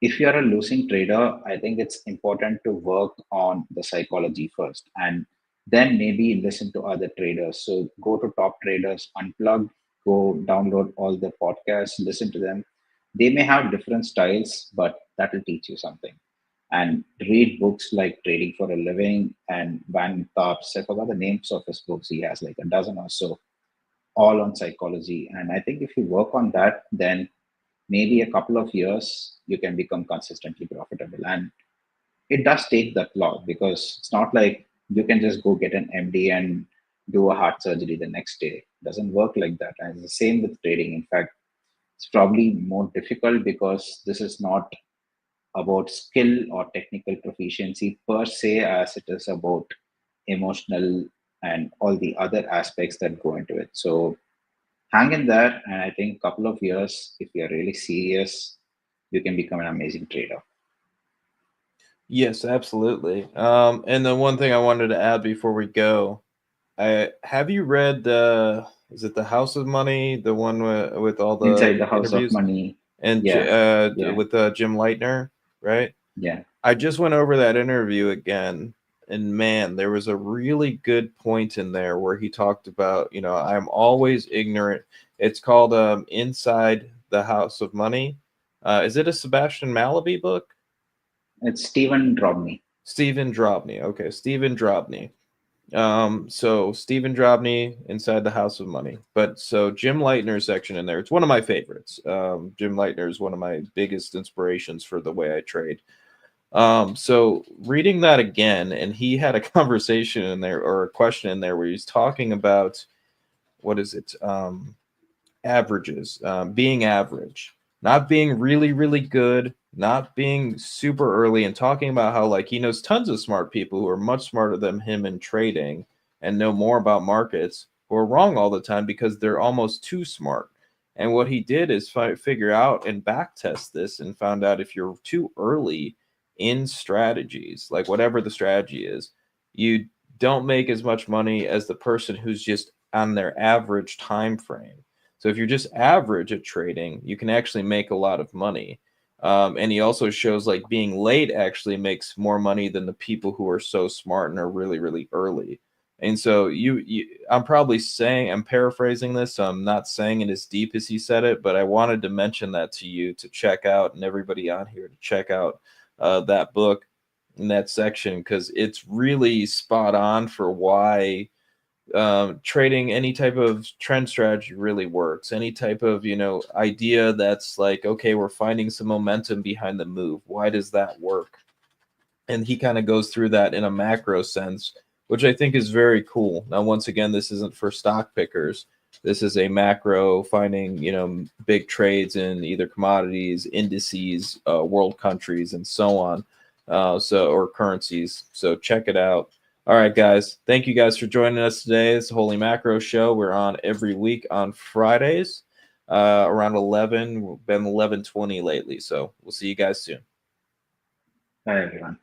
if you're a losing trader, I think it's important to work on the psychology first and then maybe listen to other traders. So, go to top traders, unplug, go download all the podcasts, listen to them. They may have different styles, but that will teach you something and read books like Trading for a Living and Van Tharp's. I forgot the names of his books. He has like a dozen or so, all on psychology. And I think if you work on that, then maybe a couple of years you can become consistently profitable. And it does take that long, because it's not like you can just go get an MD and do a heart surgery the next day. It doesn't work like that. And it's the same with trading. In fact, it's probably more difficult because this is not about skill or technical proficiency per se, as it is about emotional and all the other aspects that go into it. So hang in there, and I think couple of years, if you're really serious, you can become an amazing trader. Yes, absolutely. And the one thing I wanted to add before we go, have you read is it The House of Money, the one with all Inside the the House of interviews Money. and Yeah, yeah, with Jim Leitner, right? yeah. I just went over that interview again, and man, there was a really good point in there where he talked about, I'm always ignorant. It's called Inside the House of Money. Is it a Sebastian Mallaby book? It's Stephen Drobny. Stephen Drobny. Okay, Stephen Drobny. So Stephen Drobny, Inside the House of Money. But so Jim Leitner's section in there, it's one of my favorites. Jim Leitner is one of my biggest inspirations for the way I trade. So reading that again, and he had a conversation in there or a question in there where he's talking about what is it? Averages, being average, not being really, really good, not being super early, and talking about how like he knows tons of smart people who are much smarter than him in trading and know more about markets who are wrong all the time because they're almost too smart. And what he did is figure out and back test this and found out if you're too early in strategies, like whatever the strategy is, you don't make as much money as the person who's just on their average time frame. So if you're just average at trading, you can actually make a lot of money. And he also shows like being late actually makes more money than the people who are so smart and are really, really early. And so I'm probably saying, I'm paraphrasing this. So I'm not saying it as deep as he said it, but I wanted to mention that to you to check out, and everybody on here to check out that book in that section, because it's really spot on for why trading any type of trend strategy really works. Any type of idea that's like, okay, we're finding some momentum behind the move. Why does that work? And he kind of goes through that in a macro sense, which I think is very cool. Now, once again, this isn't for stock pickers. This is a macro finding, big trades in either commodities, indices, world countries, and so on. Or currencies. So check it out. All right, guys. Thank you guys for joining us today. It's the Holy Macro Show. We're on every week on Fridays, around 11. We've been 11:20 lately. So we'll see you guys soon. Bye, everyone.